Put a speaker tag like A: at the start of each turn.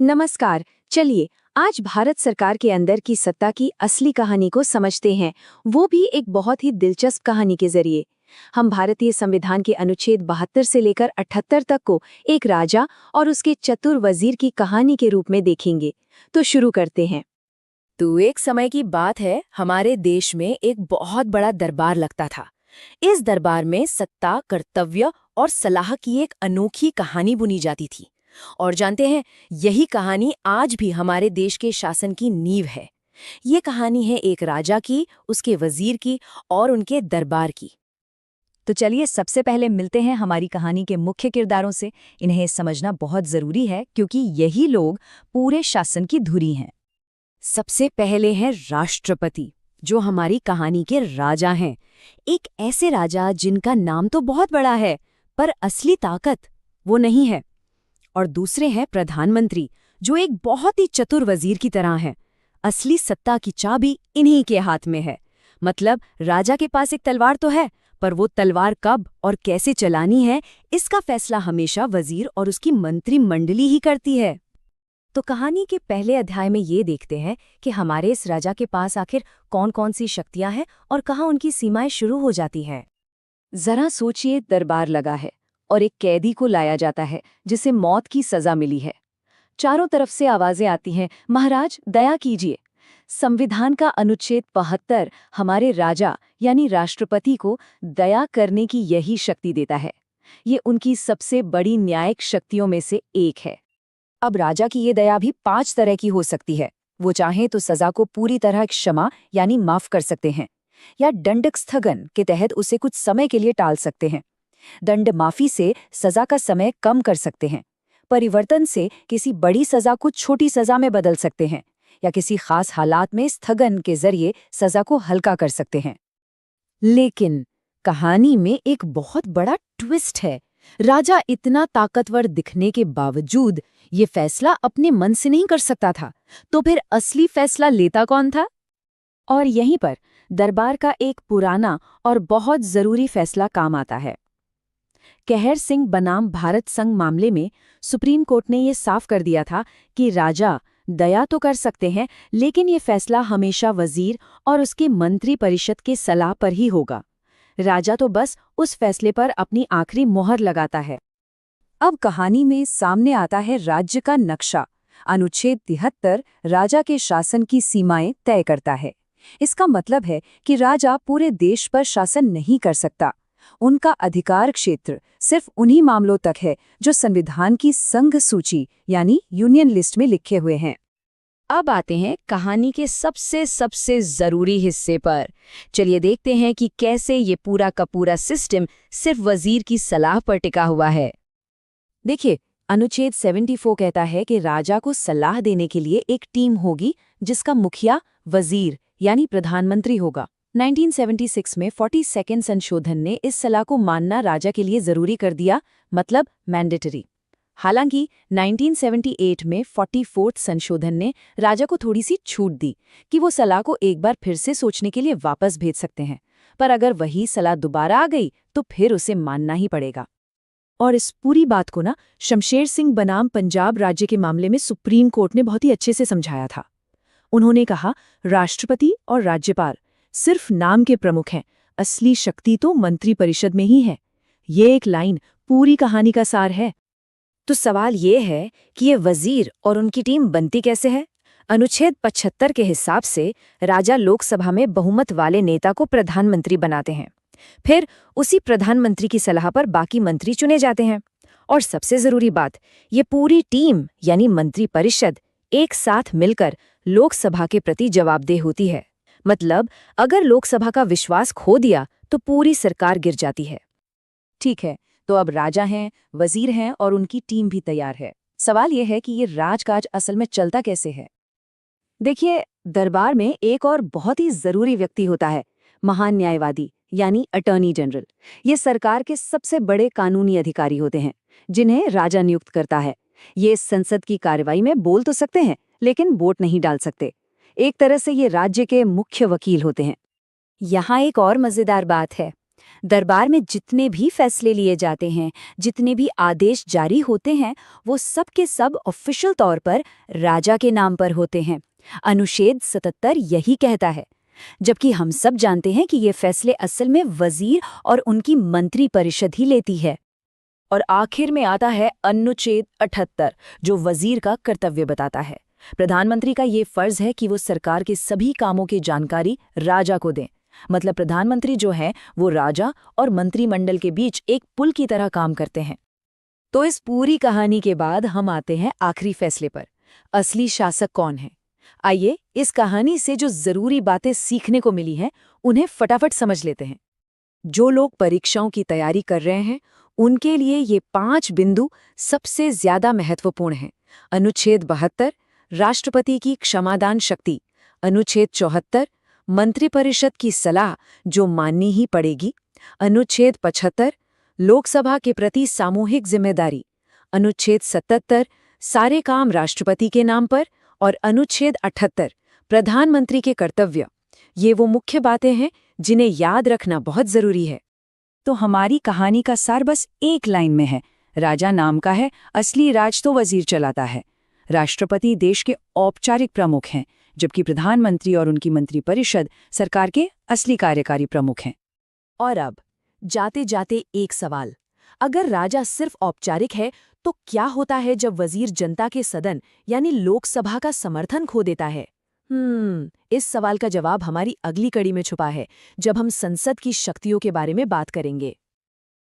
A: नमस्कार। चलिए आज भारत सरकार के अंदर की सत्ता की असली कहानी को समझते हैं, वो भी एक बहुत ही दिलचस्प कहानी के जरिए। हम भारतीय संविधान के अनुच्छेद 72 से लेकर 78 तक को एक राजा और उसके चतुर वजीर की कहानी के रूप में देखेंगे। तो शुरू करते हैं।
B: तो एक समय की बात है, हमारे देश में एक बहुत बड़ा दरबार लगता था। इस दरबार में सत्ता, कर्तव्य और सलाह की एक अनोखी कहानी बुनी जाती थी। और जानते हैं, यही कहानी आज भी हमारे देश के शासन की नींव है। ये कहानी है एक राजा की, उसके वजीर की और उनके दरबार की।
C: तो चलिए सबसे पहले मिलते हैं हमारी कहानी के मुख्य किरदारों से। इन्हें समझना बहुत जरूरी है क्योंकि यही लोग पूरे शासन की धुरी हैं।
B: सबसे पहले हैं राष्ट्रपति, जो हमारी कहानी के राजा हैं। एक ऐसे राजा जिनका नाम तो बहुत बड़ा है, पर असली ताकत वो नहीं है। और दूसरे हैं प्रधानमंत्री, जो एक बहुत ही चतुर वजीर की तरह हैं। असली सत्ता की चाबी इन्हीं के हाथ में है। मतलब राजा के पास एक तलवार तो है, पर वो तलवार कब और कैसे चलानी है, इसका फैसला हमेशा वजीर और उसकी मंत्रिमंडली ही करती है। तो कहानी के पहले अध्याय में ये देखते हैं कि हमारे इस राजा के पास आखिर कौन कौन सी शक्तियां हैं और कहाँ उनकी सीमाएं शुरू हो जाती हैं।
A: जरा सोचिए, दरबार लगा है और एक कैदी को लाया जाता है जिसे मौत की सजा मिली है। चारों तरफ से आवाजें आती हैं, महाराज दया कीजिए। संविधान का अनुच्छेद 72 हमारे राजा यानी राष्ट्रपति को दया करने की यही शक्ति देता है। ये उनकी सबसे बड़ी न्यायिक शक्तियों में से एक है।
C: अब राजा की ये दया भी 5 तरह की हो सकती है। वो चाहे तो सजा को पूरी तरह क्षमा यानी माफ कर सकते हैं, या दंडक स्थगन के तहत उसे कुछ समय के लिए टाल सकते हैं। दंड माफी से सजा का समय कम कर सकते हैं। परिवर्तन से किसी बड़ी सजा को छोटी सजा में बदल सकते हैं, या किसी खास हालात में स्थगन के जरिए सजा को हल्का कर सकते हैं।
B: लेकिन कहानी में एक बहुत बड़ा ट्विस्ट है। राजा इतना ताकतवर दिखने के बावजूद ये फैसला अपने मन से नहीं कर सकता था। तो फिर असली फैसला लेता कौन था? और यहीं पर दरबार का एक पुराना और बहुत जरूरी फैसला काम आता है। कहर सिंह बनाम भारत संघ मामले में सुप्रीम कोर्ट ने ये साफ कर दिया था कि राजा दया तो कर सकते हैं, लेकिन ये फैसला हमेशा वजीर और उसके मंत्री परिषद के सलाह पर ही होगा। राजा तो बस उस फैसले पर अपनी आखिरी मोहर लगाता है।
A: अब कहानी में सामने आता है राज्य का नक्शा। अनुच्छेद 73 राजा के शासन की सीमाएं तय करता है। इसका मतलब है कि राजा पूरे देश पर शासन नहीं कर सकता। उनका अधिकार क्षेत्र सिर्फ उन्हीं मामलों तक है जो संविधान की संघ सूची यानी यूनियन लिस्ट में लिखे हुए हैं।
B: अब आते हैं कहानी के सबसे जरूरी हिस्से पर। चलिए देखते हैं कि कैसे ये पूरा का पूरा सिस्टम सिर्फ वजीर की सलाह पर टिका हुआ है।
A: देखिए, अनुच्छेद 74 कहता है कि राजा को सलाह देने के लिए एक टीम होगी जिसका मुखिया वजीर यानी प्रधानमंत्री होगा। 1976 में 42nd संशोधन ने इस सलाह को मानना राजा के लिए जरूरी कर दिया, मतलब मैंडेटरी। हालांकि 1978 में 44th संशोधन ने राजा को थोड़ी सी छूट दी कि वो सलाह को एक बार फिर से सोचने के लिए वापस भेज सकते हैं, पर अगर वही सलाह दोबारा आ गई तो फिर उसे मानना ही पड़ेगा।
C: और इस पूरी बात को शमशेर सिंह बनाम पंजाब राज्य के मामले में सुप्रीम कोर्ट ने बहुत ही अच्छे से समझाया था। उन्होंने कहा, राष्ट्रपति और राज्यपाल सिर्फ नाम के प्रमुख हैं, असली शक्ति तो मंत्रिपरिषद में ही है। ये एक लाइन पूरी कहानी का सार है।
B: तो सवाल ये है कि ये वजीर और उनकी टीम बनती कैसे है? अनुच्छेद 75 के हिसाब से राजा लोकसभा में बहुमत वाले नेता को प्रधानमंत्री बनाते हैं। फिर उसी प्रधानमंत्री की सलाह पर बाकी मंत्री चुने जाते हैं। और सबसे जरूरी बात, ये पूरी टीम यानी मंत्रिपरिषद एक साथ मिलकर लोकसभा के प्रति जवाबदेह होती है। मतलब अगर लोकसभा का विश्वास खो दिया तो पूरी सरकार गिर जाती है।
A: ठीक है, तो अब राजा हैं, वजीर हैं और उनकी टीम भी तैयार है। सवाल यह है कि ये राजकाज असल में चलता कैसे है। देखिए, दरबार में एक और बहुत ही जरूरी व्यक्ति होता है, महान न्यायवादी यानी अटॉर्नी जनरल। ये सरकार के सबसे बड़े कानूनी अधिकारी होते हैं जिन्हें राजा नियुक्त करता है। ये संसद की कार्रवाई में बोल तो सकते हैं, लेकिन वोट नहीं डाल सकते। एक तरह से ये राज्य के मुख्य वकील होते हैं।
B: यहाँ एक और मजेदार बात है। दरबार में जितने भी फैसले लिए जाते हैं, जितने भी आदेश जारी होते हैं, वो सब के सब ऑफिशियल तौर पर राजा के नाम पर होते हैं। अनुच्छेद 77 यही कहता है, जबकि हम सब जानते हैं कि ये फैसले असल में वजीर और उनकी मंत्री परिषद ही लेती है।
A: और आखिर में आता है अनुच्छेद 78, जो वजीर का कर्तव्य बताता है। प्रधानमंत्री का ये फर्ज है कि वो सरकार के सभी कामों की जानकारी राजा को दें। मतलब प्रधानमंत्री जो है वो राजा और मंत्रिमंडल के बीच एक पुल की तरह काम करते हैं। तो इस पूरी कहानी के बाद हम आते हैं आखिरी फैसले पर, असली शासक कौन है। आइए इस कहानी से जो जरूरी बातें सीखने को मिली हैं उन्हें फटाफट समझ लेते हैं। जो लोग परीक्षाओं की तैयारी कर रहे हैं उनके लिए ये 5 बिंदु सबसे ज्यादा महत्वपूर्ण हैं। अनुच्छेद 72, राष्ट्रपति की क्षमादान शक्ति। अनुच्छेद 74, मंत्रिपरिषद की सलाह जो माननी ही पड़ेगी। अनुच्छेद 75, लोकसभा के प्रति सामूहिक जिम्मेदारी। अनुच्छेद 77, सारे काम राष्ट्रपति के नाम पर। और अनुच्छेद 78, प्रधानमंत्री के कर्तव्य। ये वो मुख्य बातें हैं जिन्हें याद रखना बहुत जरूरी है।
C: तो हमारी कहानी का सार बस एक लाइन में है, राजा नाम का है, असली राज तो वजीर चलाता है। राष्ट्रपति देश के औपचारिक प्रमुख हैं, जबकि प्रधानमंत्री और उनकी मंत्रिपरिषद सरकार के असली कार्यकारी प्रमुख हैं।
A: और अब जाते जाते एक सवाल, अगर राजा सिर्फ औपचारिक है तो क्या होता है जब वजीर जनता के सदन यानी लोकसभा का समर्थन खो देता है? इस सवाल का जवाब हमारी अगली कड़ी में छुपा है, जब हम संसद की शक्तियों के बारे में बात करेंगे।